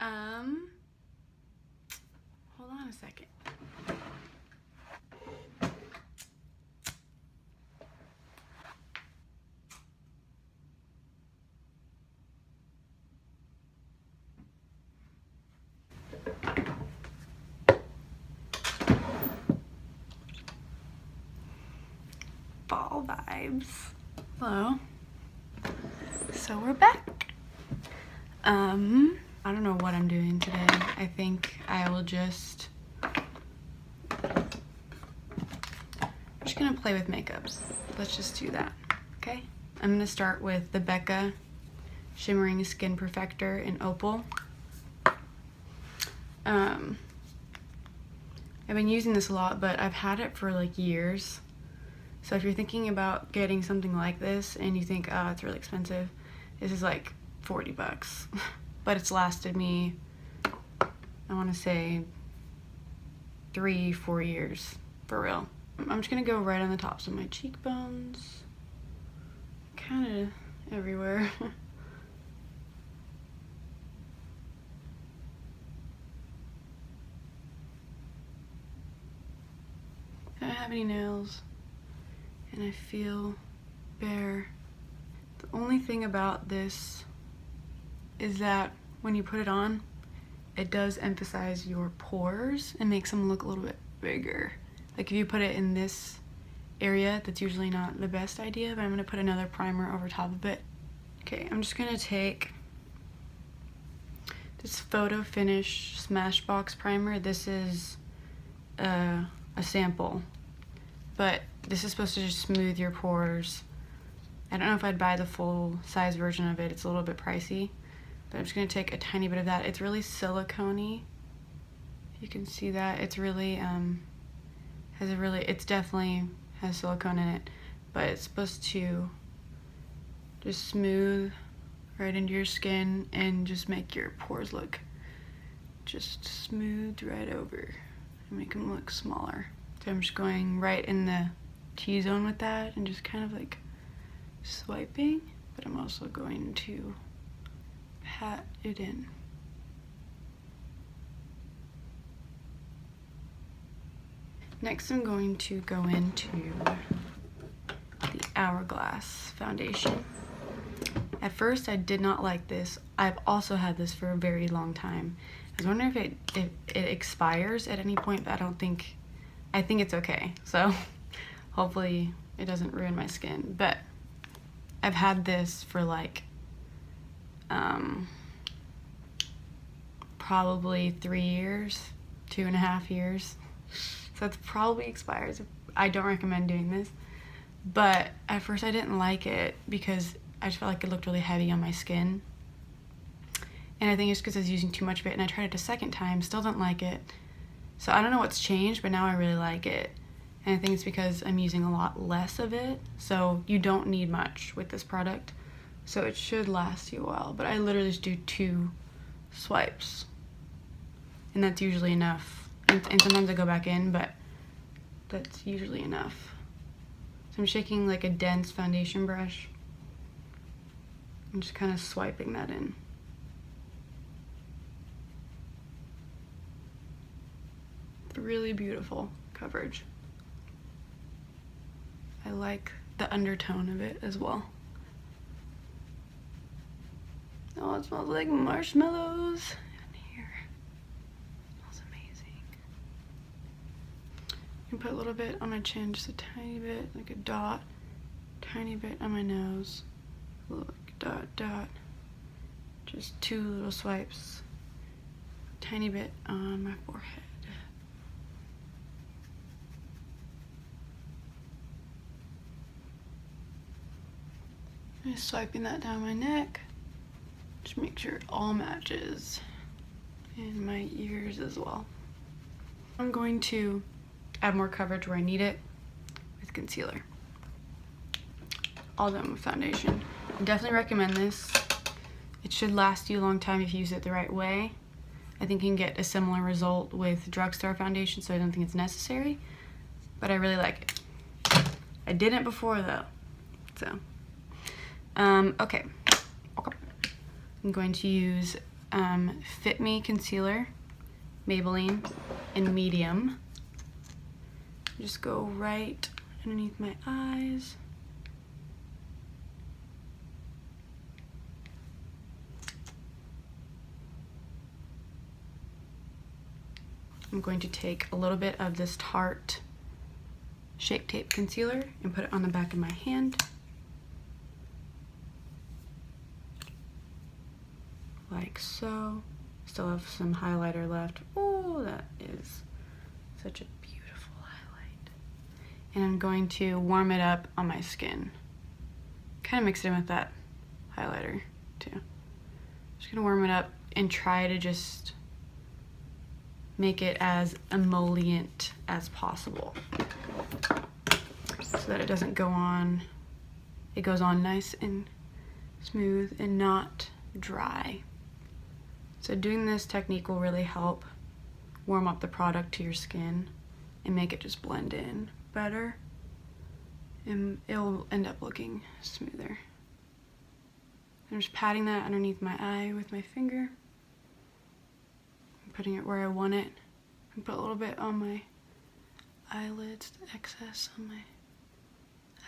Hold on a second. Fall vibes. Hello. So we're back. I don't know what I'm doing today. I think I will just gonna play with makeups. Let's just do that, okay? I'm gonna start with the Becca Shimmering Skin Perfector in Opal. I've been using this a lot, but I've had it for like years. So if you're thinking about getting something like this and you think, oh, it's really expensive, this is like 40 bucks. But it's lasted me, I wanna say 3-4 years, for real. I'm just gonna go right on the tops of my cheekbones, kind of everywhere. I don't have any nails, and I feel bare. The only thing about this is that when you put it on, it does emphasize your pores and makes them look a little bit bigger. Like if you put it in this area, that's usually not the best idea, but I'm gonna put another primer over top of it. Okay, I'm just gonna take this Photo Finish Smashbox primer. This is a sample, but this is supposed to just smooth your pores. I don't know if I'd buy the full size version of it. It's a little bit pricey, but I'm just gonna take a tiny bit of that. It's really silicone-y. You can see that. It's really, it definitely has silicone in it, but it's supposed to just smooth right into your skin and just make your pores look just smoothed right over and make them look smaller. So I'm just going right in the T-zone with that and just kind of like swiping, but I'm also going to pat it in. Next, I'm going to go into the Hourglass foundation. At first, I did not like this. I've also had this for a very long time. I was wondering if it expires at any point, but I think it's okay. So hopefully it doesn't ruin my skin. But I've had this for like probably 3 years, 2.5 years. So it probably expires. I don't recommend doing this. But at first I didn't like it because I just felt like it looked really heavy on my skin. And I think it's because I was using too much of it, and I tried it a second time, still don't like it. So I don't know what's changed, but now I really like it. And I think it's because I'm using a lot less of it. So you don't need much with this product. So it should last you a while. But I literally just do 2 swipes. And that's usually enough. And sometimes I go back in, but that's usually enough. So I'm shaking like a dense foundation brush. I'm just kind of swiping that in. Really beautiful coverage. I like the undertone of it as well. Oh, it smells like marshmallows in here. It smells amazing. You can put a little bit on my chin, just a tiny bit, like a dot, tiny bit on my nose. Look, dot, dot. Just 2 little swipes. Tiny bit on my forehead. Just swiping that down my neck. Just make sure it all matches. And my ears as well. I'm going to add more coverage where I need it with concealer. All done with foundation. I definitely recommend this. It should last you a long time if you use it the right way. I think you can get a similar result with drugstore foundation, so I don't think it's necessary. But I really like it. I didn't before though, so. Okay. I'm going to use Fit Me Concealer, Maybelline, in medium. Just go right underneath my eyes. I'm going to take a little bit of this Tarte Shape Tape Concealer and put it on the back of my hand. Like so. Still have some highlighter left. Oh, that is such a beautiful highlight. And I'm going to warm it up on my skin. Kind of mix it in with that highlighter too. Just gonna warm it up and try to just make it as emollient as possible so that it doesn't go on. It goes on nice and smooth and not dry. So doing this technique will really help warm up the product to your skin and make it just blend in better, and it'll end up looking smoother. I'm just patting that underneath my eye with my finger, putting it where I want it, and put a little bit on my eyelids, the excess on my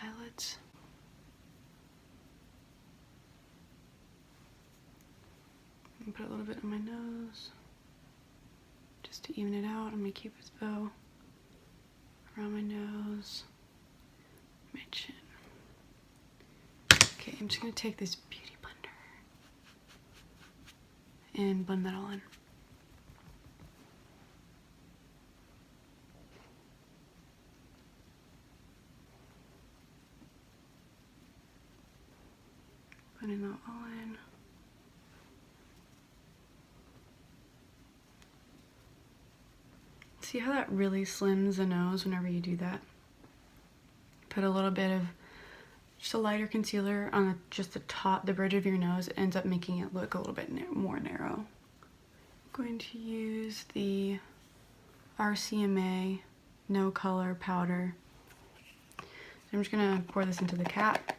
eyelids. And put a little bit on my nose, just to even it out, on my Cupid's bow, around my nose, my chin. Okay, I'm just gonna take this beauty blender and blend that all in. Blending that all in. See how that really slims the nose whenever you do that? Put a little bit of just a lighter concealer on just the top, the bridge of your nose. It ends up making it look a little bit more narrow. I'm going to use the RCMA No Color Powder. I'm just gonna pour this into the cap.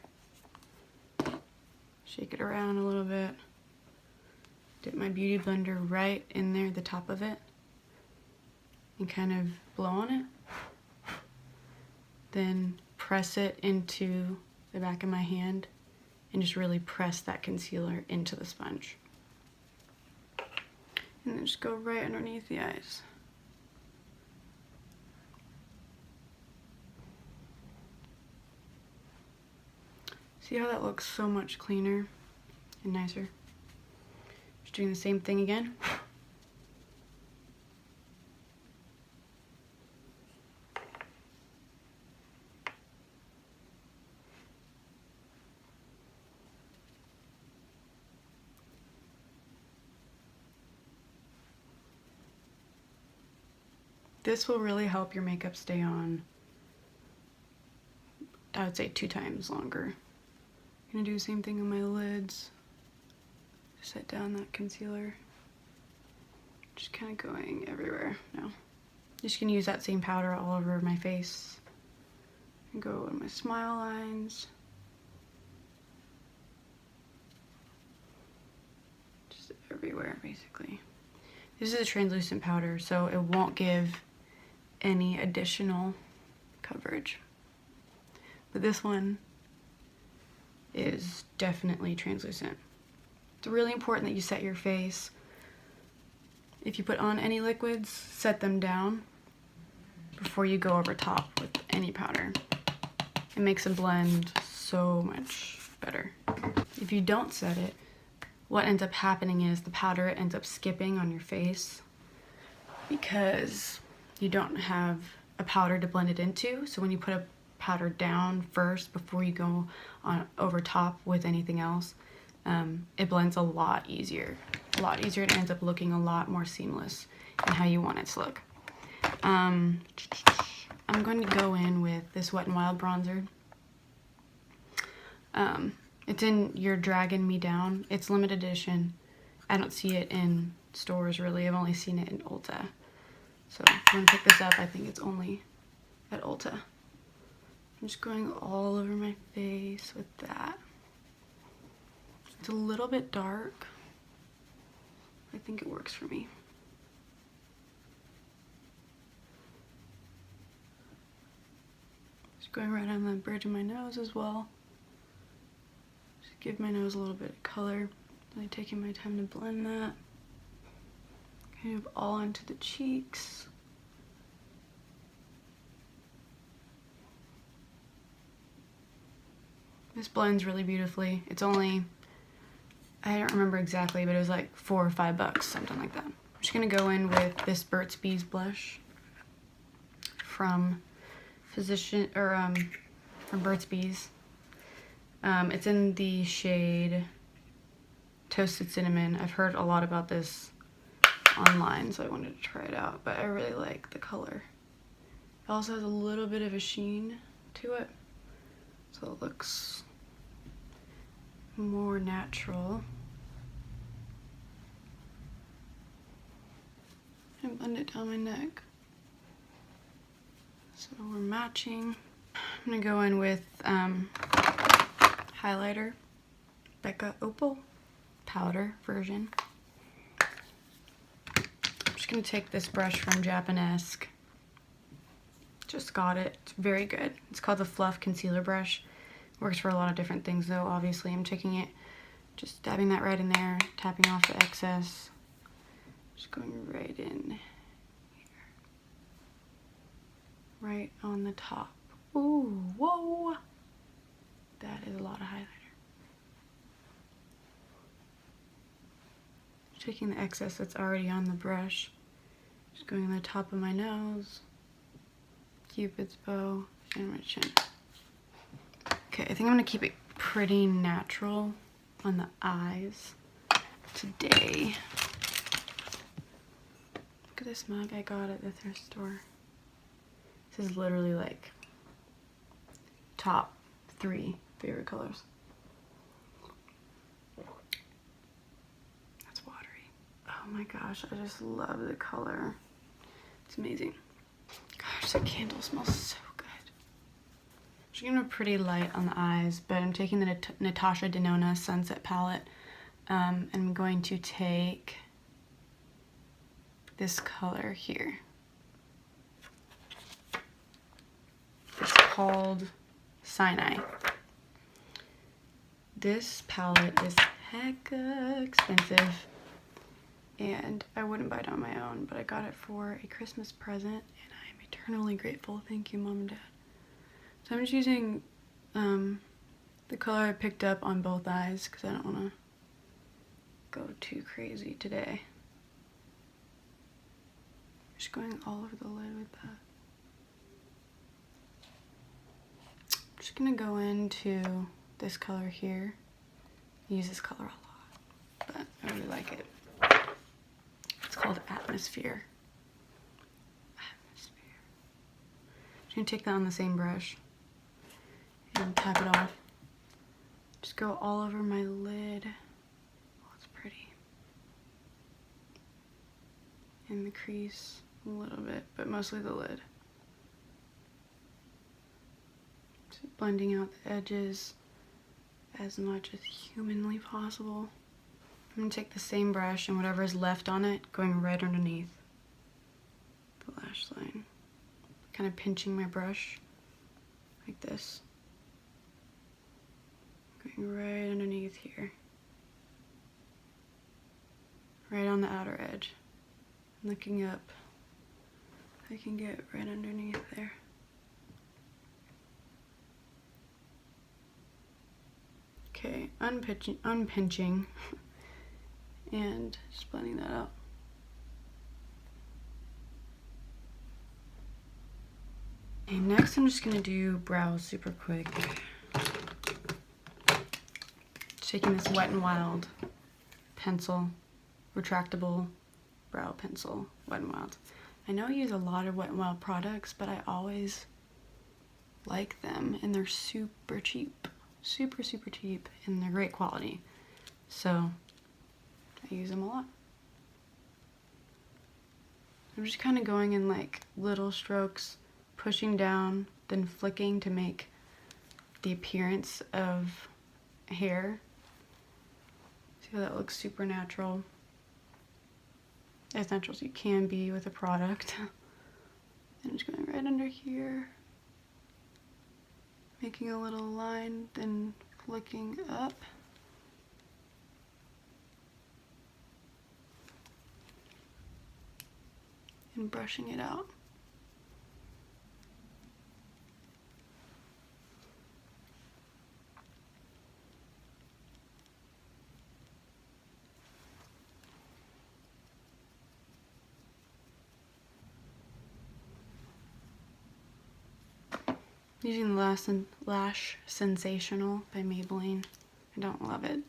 Shake it around a little bit. Dip my beauty blender right in there, the top of it, and kind of blow on it. Then press it into the back of my hand and just really press that concealer into the sponge. And then just go right underneath the eyes. See how that looks so much cleaner and nicer? Just doing the same thing again. This will really help your makeup stay on, I would say 2 times longer. I'm gonna do the same thing on my lids. Set down that concealer. Just kind of going everywhere now. Just gonna use that same powder all over my face. And go on my smile lines. Just everywhere, basically. This is a translucent powder, so it won't give any additional coverage. But this one is definitely translucent. It's really important that you set your face. If you put on any liquids, set them down before you go over top with any powder. It makes a blend so much better. If you don't set it, what ends up happening is the powder ends up skipping on your face because you don't have a powder to blend it into. So when you put a powder down first before you go on over top with anything else, it blends a lot easier. It ends up looking a lot more seamless in how you want it to look. I'm going to go in with this Wet n Wild bronzer. It's in your Dragon Me Down. It's limited edition. I don't see it in stores really. I've only seen it in Ulta. So if you want to pick this up, I think it's only at Ulta. I'm just going all over my face with that. It's a little bit dark, think it works for me. Just going right on the bridge of my nose as well. Just give my nose a little bit of color. Really taking my time to blend that. Kind of all into the cheeks. This blends really beautifully. It's only, I don't remember exactly, but it was like $4 or $5, something like that. I'm just gonna go in with this Burt's Bees blush from from Burt's Bees. It's in the shade Toasted Cinnamon. I've heard a lot about this online, so I wanted to try it out, but I really like the color. It also has a little bit of a sheen to it, so it looks more natural. And blend it down my neck. So we're matching. I'm gonna go in with highlighter, Becca Opal powder version. I'm just gonna take this brush from Japanesque. Just got it. It's very good. It's called the Fluff Concealer Brush. Works for a lot of different things though, obviously. I'm taking it, just dabbing that right in there, tapping off the excess. Just going right in here. Right on the top. Ooh, whoa! That is a lot of highlighter. Taking the excess that's already on the brush. Just going on the top of my nose, Cupid's bow, and my chin. Okay, I think I'm gonna keep it pretty natural on the eyes today. Look at this mug I got at the thrift store. This is literally like top 3 favorite colors. That's watery. Oh my gosh, I just love the color. It's amazing. Gosh, that candle smells so good. I'm just gonna go pretty light on the eyes, but I'm taking the Natasha Denona Sunset Palette. I'm going to take this color here. It's called Sinai. This palette is hecka expensive, and I wouldn't buy it on my own, but I got it for a Christmas present, and I'm eternally grateful. Thank you, Mom and Dad. So I'm just using the color I picked up on both eyes because I don't want to go too crazy today. Just going all over the lid with that. I'm just gonna go into this color here. I use this color a lot, but I really like it. It's called Atmosphere. Atmosphere. I'm just gonna take that on the same brush and tap it off. Just go all over my lid. Oh, it's pretty. In the crease a little bit, but mostly the lid. Just blending out the edges as much as humanly possible. I'm gonna take the same brush and whatever is left on it, going right underneath the lash line. Kind of pinching my brush like this. Going right underneath here. Right on the outer edge. Looking up, I can get right underneath there. Okay, unpinching and just blending that out. Okay, next I'm just gonna do brows super quick. Just taking this Wet n Wild pencil, retractable brow pencil, Wet n Wild. I know I use a lot of Wet n Wild products, but I always like them, and they're super cheap. Super cheap, and they're great quality. So I use them a lot. I'm just kind of going in like little strokes, pushing down, then flicking to make the appearance of hair. See how that looks super natural. as natural as you can be with a product. And just going right under here, making a little line, then flicking up. And brushing it out. Using the Lash Sensational by Maybelline. I don't love it.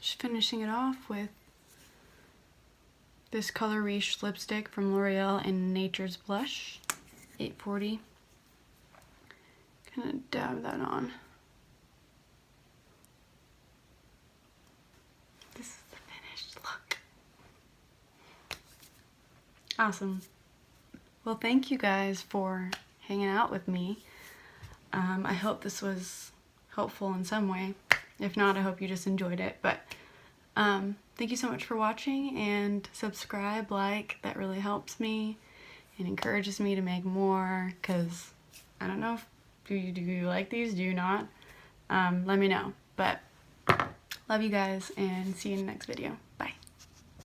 Just finishing it off with this Color Riche lipstick from L'Oreal in Nature's Blush, 840. Gonna dab that on. This is the finished look. Awesome. Well, thank you guys for hanging out with me. I hope this was helpful in some way. If not, I hope you just enjoyed it. But thank you so much for watching, and subscribe, like, that really helps me and encourages me to make more, because I don't know if do you like these, do you not? Let me know. But love you guys, and see you in the next video.